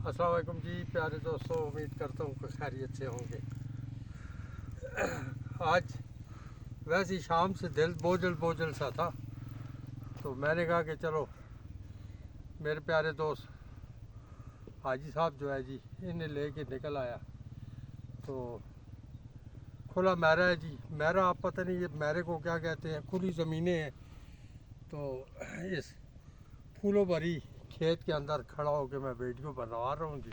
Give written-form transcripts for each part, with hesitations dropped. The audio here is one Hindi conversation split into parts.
अस्सलाम वालेकुम जी प्यारे दोस्तों, उम्मीद करता हूँ कि खैरियत से होंगे। आज वैसे ही शाम से दिल बोझल बोझल सा था, तो मैंने कहा कि चलो मेरे प्यारे दोस्त हाजी साहब जो है जी, इन्हें लेके निकल आया। तो खुला मैरा है जी। मैरा आप पता नहीं ये मैरे को क्या कहते हैं, खुली ज़मीनें हैं। तो इस फूलों भरी खेत के अंदर खड़ा होकर मैं वीडियो बनवा रहा हूँ जी।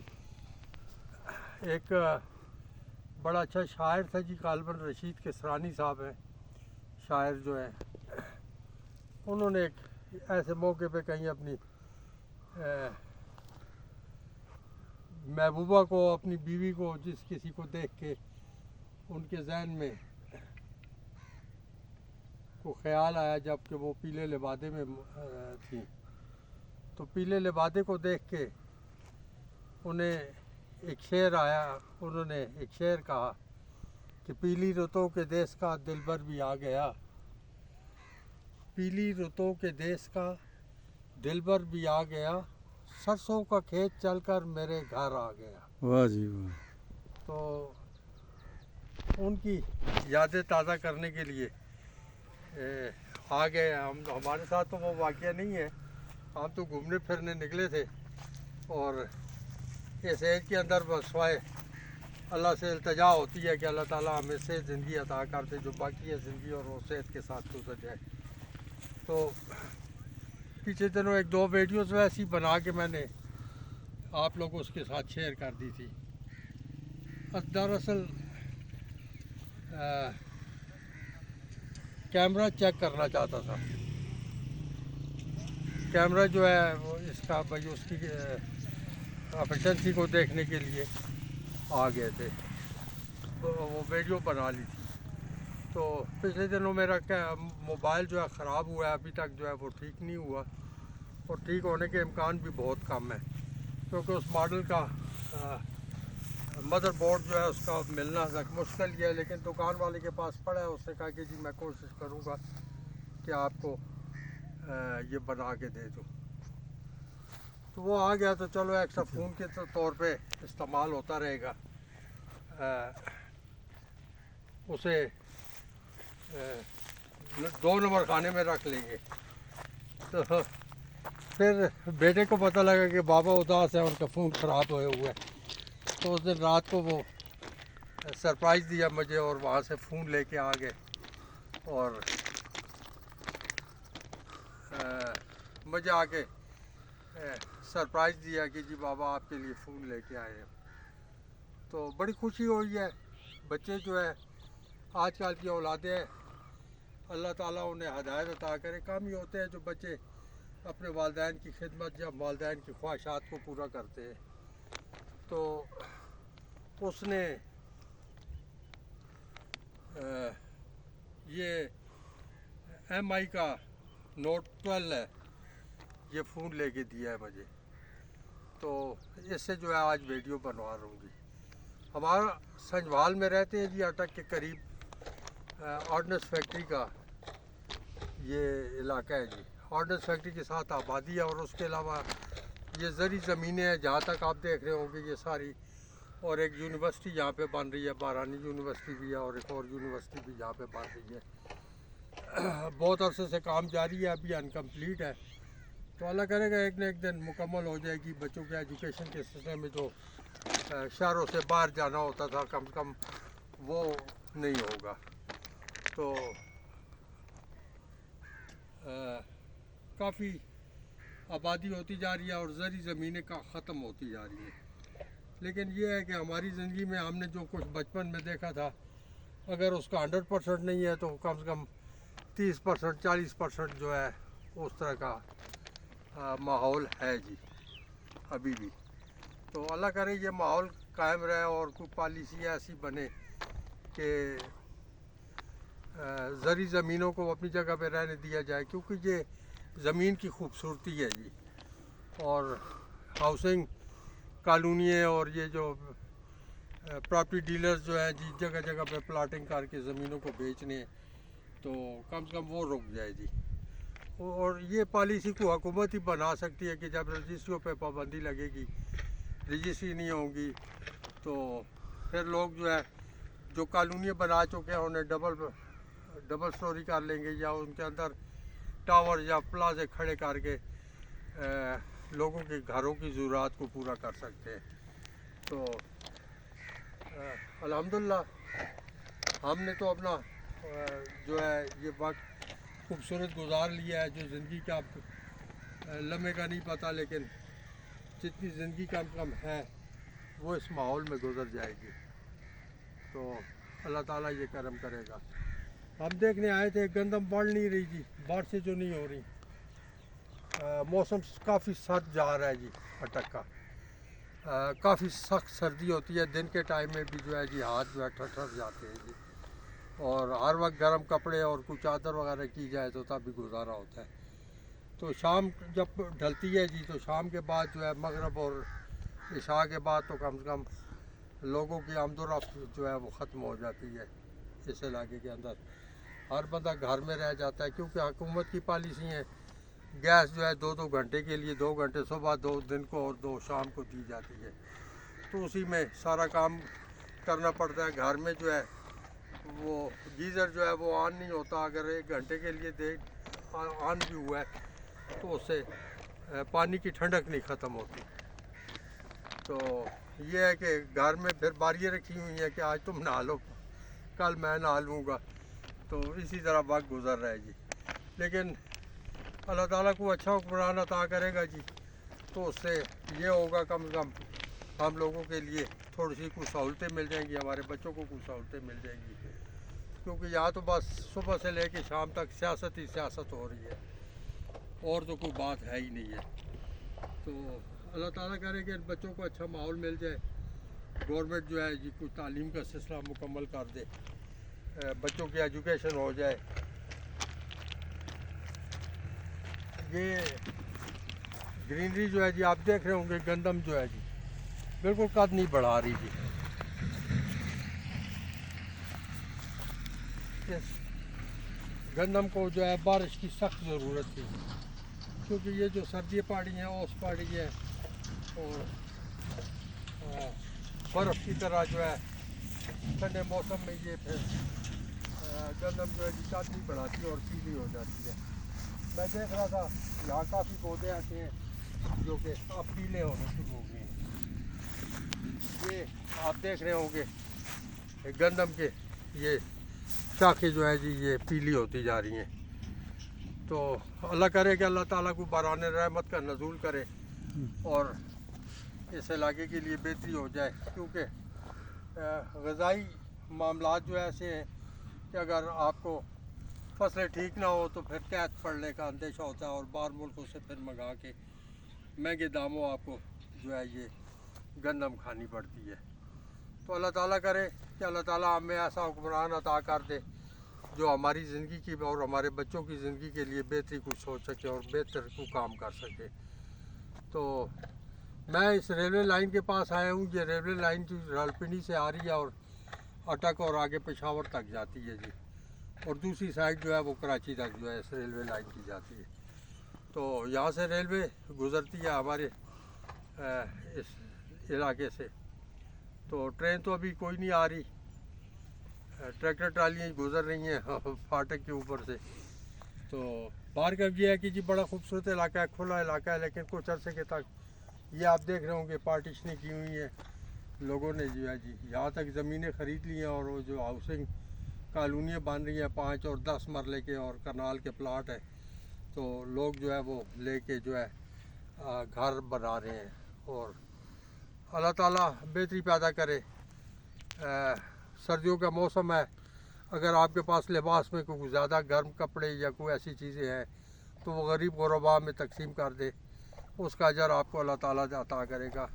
एक बड़ा अच्छा शायर था जी, कालबन रशीद किसरानी साहब हैं शायर जो हैं। उन्होंने एक ऐसे मौके पे कहीं अपनी महबूबा को, अपनी बीवी को, जिस किसी को देख के उनके जहन में को ख्याल आया जबकि वो पीले लिबादे में थी, तो पीले लिबादे को देख के उन्हें एक शेर आया। उन्होंने एक शेर कहा कि पीली रुतों के देश का दिलबर भी आ गया, पीली रुतों के देश का दिलबर भी आ गया, सरसों का खेत चलकर मेरे घर आ गया। वाह जी वाह। तो उनकी यादें ताज़ा करने के लिए आ गए हम। हमारे साथ तो वो वाक़या नहीं है, हम तो घूमने फिरने निकले थे और इस एज के अंदर बस स्वाए अल्लाह से इल्तिजा होती है कि अल्लाह ताला हमें से ज़िंदगी अता कर दे जो बाकी है ज़िंदगी, और वो सेहत के साथ गुजर जाए। तो पिछले दिनों एक दो वीडियोस वैसी बना के मैंने आप लोगों उसके साथ शेयर कर दी थी। दरअसल कैमरा चेक करना चाहता था। कैमरा जो है वो इसका भाई उसकी एफिशिएंसी को देखने के लिए आ गए थे, तो वो वीडियो बना ली थी। तो पिछले दिनों मेरा क्या मोबाइल जो है ख़राब हुआ है, अभी तक जो है वो ठीक नहीं हुआ, और ठीक होने के इम्कान भी बहुत कम है, क्योंकि उस मॉडल का मदरबोर्ड जो है उसका मिलना मुश्किल ही है। लेकिन दुकान वाले के पास पड़ा है, उसने कहा कि जी मैं कोशिश करूँगा कि आपको ये बना के दे दूँ। तो वो आ गया, तो चलो एक्स्ट्रा फ़ोन के तौर पे इस्तेमाल होता रहेगा। उसे 2 नंबर खाने में रख लेंगे। तो फिर बेटे को पता लगा कि बाबा उदास है, उनका फ़ोन ख़राब हुआ है। तो उस दिन रात को वो सरप्राइज़ दिया मुझे, और वहाँ से फ़ोन लेके आ गए और मुझे आके सरप्राइज़ दिया कि जी बाबा आपके लिए फ़ोन लेके आए हैं। तो बड़ी खुशी हुई है। बच्चे जो है आजकल की औलादें हैं, अल्लाह ताला उन्हें हदायत अता करे। कम ही होते हैं जो बच्चे अपने वालिदैन की खिदमत या वालिदैन की ख्वाहिशात को पूरा करते हैं। तो उसने ये MI का Note 12 है, ये फ़ोन लेके दिया है मुझे। तो इससे जो है आज वीडियो बनवा रहा हूँ जी। हमारा संजवाल में रहते हैं जी, अटक के करीब ऑर्डनेंस फैक्ट्री का ये इलाका है जी। ऑर्डनेंस फैक्ट्री के साथ आबादी है, और उसके अलावा ये ज़री ज़मीनें हैं जहाँ तक आप देख रहे होंगे ये सारी, और एक यूनिवर्सिटी यहाँ पे बन रही है, बारानी यूनिवर्सिटी भी है, और एक और यूनिवर्सिटी भी यहाँ पे बन रही है। बहुत अरसे से काम जारी है, अभी अनकम्प्लीट है। तो अल्लाह करेगा एक न एक दिन मुकम्मल हो जाएगी। बच्चों के एजुकेशन के सिलसिले में जो शहरों से बाहर जाना होता था, कम से कम वो नहीं होगा। तो काफ़ी आबादी होती जा रही है और ज़री ज़मीनें का ख़त्म होती जा रही है। लेकिन ये है कि हमारी ज़िंदगी में हमने जो कुछ बचपन में देखा था, अगर उसका 100% नहीं है तो कम से कम 30% 40% जो है उस तरह का माहौल है जी अभी भी। तो अल्लाह करे ये माहौल कायम रहे और कोई पॉलिसी ऐसी बने कि ज़री ज़मीनों को अपनी जगह पे रहने दिया जाए, क्योंकि ये ज़मीन की खूबसूरती है जी। और हाउसिंग कॉलोनियाँ और ये जो प्रॉपर्टी डीलर्स जो हैं जी, जगह जगह पे प्लाटिंग करके ज़मीनों को बेचने, तो कम से कम वो रुक जाए जी। और ये पॉलिसी को हुकूमत ही बना सकती है कि जब रजिस्ट्रियों पे पाबंदी लगेगी रजिस्ट्री नहीं होंगी तो फिर लोग जो है जो कॉलोनियाँ बना चुके हैं उन्हें डबल स्टोरी कर लेंगे या उनके अंदर टावर या प्लाजे खड़े करके लोगों के घरों की ज़रूरत को पूरा कर सकते हैं। तो अल्हम्दुलिल्लाह हमने तो अपना जो है ये वक्त खूबसूरत गुजार लिया है। जो ज़िंदगी का लम्हे का नहीं पता, लेकिन जितनी ज़िंदगी कम है वो इस माहौल में गुजर जाएगी। तो अल्लाह ताला ये करम करेगा। हम देखने आए थे गंदम बढ़ नहीं रही जी, बारिशें जो नहीं हो रही, मौसम काफ़ी सर्द जा रहा है जी। अटक का काफ़ी सख्त सर्दी होती है, दिन के टाइम में भी जो है जी हाथ जो है ठर जाते हैं जी। और हर वक्त गर्म कपड़े और कुछ चादर वगैरह की जाए तो तब भी गुजारा होता है। तो शाम जब ढलती है जी तो शाम के बाद जो है मगरब और इशा के बाद तो कम से कम लोगों की आमदोरफ्त जो है वो ख़त्म हो जाती है इस इलाके के अंदर। हर बंदा घर में रह जाता है क्योंकि हुकूमत की पॉलिसी है गैस जो है 2-2 घंटे के लिए, 2 घंटे सुबह, 2 दिन को और 2 शाम को दी जाती है। तो उसी में सारा काम करना पड़ता है। घर में जो है वो गीज़र जो है वो ऑन नहीं होता, अगर 1 घंटे के लिए ऑन भी हुआ है तो उससे पानी की ठंडक नहीं ख़त्म होती। तो ये है कि घर में फिर बारियाँ रखी हुई हैं कि आज तुम नहा लो, कल मैं नहा लूँगा। तो इसी तरह वक्त गुजर रहा है जी। लेकिन अल्लाह ताला को अच्छा हुक्मरान अता करेगा जी तो उससे ये होगा कम से कम हम लोगों के लिए थोड़ी सी कुछ सहूलतें मिल जाएंगी, हमारे बच्चों को कुछ सहूलतें मिल जाएंगी। क्योंकि यहाँ तो बस सुबह से लेकर शाम तक सियासत ही सियासत हो रही है और तो कोई बात है ही नहीं है। तो अल्लाह ताला करे कि बच्चों को अच्छा माहौल मिल जाए, गवर्नमेंट जो है जी कुछ तालीम का सिलसिला मुकम्मल कर दे, बच्चों की एजुकेशन हो जाए। ये ग्रीनरी जो है जी आप देख रहे होंगे, गंदम जो है जी बिल्कुल कद नहीं बढ़ा रही जी। इस गंदम को जो है बारिश की सख्त ज़रूरत थी क्योंकि ये जो सर्दी पहाड़ी हैं ओस पहाड़ी है और बर्फ़ की तरह जो है ठंडे मौसम में ये फिर गंदम जो है जी कद नहीं बढ़ाती और पीली हो जाती है। मैं देख रहा था यहाँ काफ़ी पौधे ऐसे हैं जो कि अब पीले होने शुरू हो गए हैं। ये आप देख रहे होंगे गंदम के ये शाखें जो है जी ये पीली होती जा रही हैं। तो अल्लाह करे कि अल्लाह ताला को बारान रहमत का नज़ूल करे और इस इलाके के लिए बेहतरी हो जाए। क्योंकि ग़ज़ाई मामलात जो ऐसे हैं कि अगर आपको फसलें ठीक ना हो तो फिर कैद पड़ने का अंदेशा होता है और बाहर मुल्कों से फिर मंगा के महंगे दामों आपको जो है ये गंदम खानी पड़ती है। तो अल्लाह ताला करे कि अल्लाह ताला हमें ऐसा हुक्मरान अता कर दे जो हमारी ज़िंदगी की और हमारे बच्चों की ज़िंदगी के लिए बेहतरी कुछ सोच सके और बेहतर को काम कर सके। तो मैं इस रेलवे लाइन के पास आया हूँ। ये रेलवे लाइन जो रावलपिंडी से आ रही है और अटक और आगे पेशावर तक जाती है जी, और दूसरी साइड जो है वो कराची तक जो है इस रेलवे लाइन की जाती है। तो यहाँ से रेलवे गुज़रती है हमारे इस इलाके से। तो ट्रेन तो अभी कोई नहीं आ रही, ट्रैक्टर ट्रालियाँ गुज़र रही हैं फाटक के ऊपर से। तो बाहर का ये है कि जी बड़ा खूबसूरत इलाका है, खुला इलाका है, लेकिन कुछ अर्से के तक ये आप देख रहे होंगे पार्टीशनें की हुई हैं लोगों ने जो है जी। यहाँ तक ज़मीनें ख़रीद ली हैं और वो जो हाउसिंग कॉलोनियाँ बन रही हैं 5 और 10 मरले के और कनाल के प्लाट है, तो लोग जो है वो लेके जो है घर बना रहे हैं। और अल्लाह ताला बेहतरी पैदा करे। सर्दियों का मौसम है, अगर आपके पास लिबास में कोई ज़्यादा गर्म कपड़े या कोई ऐसी चीज़ें हैं तो वो गरीब गुरबा में तकसीम कर दे, उसका अजर आपको अल्लाह ताला अता करेगा।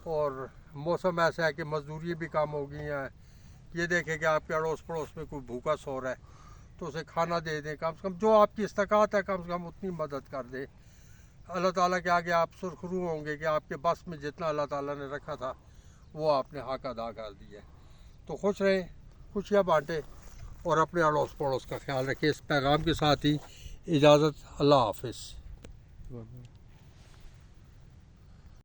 और मौसम ऐसा है कि मजदूरी भी कम हो गई हैं। ये देखें कि आपके अड़ोस पड़ोस में कोई भूखा सो रहा है तो उसे खाना दे दें, कम से कम जो आपकी इस्ताकात है कम से कम उतनी मदद कर दें। अल्लाह ताला के आगे आप सुरखरू होंगे कि आपके बस में जितना अल्लाह ताला ने रखा था वो आपने हक अदा कर दिया। तो खुश रहें, खुशियाँ बाँटें और अपने अड़ोस पड़ोस का ख्याल रखें। इस पैगाम के साथ ही इजाज़त, अल्लाह हाफ़िज़।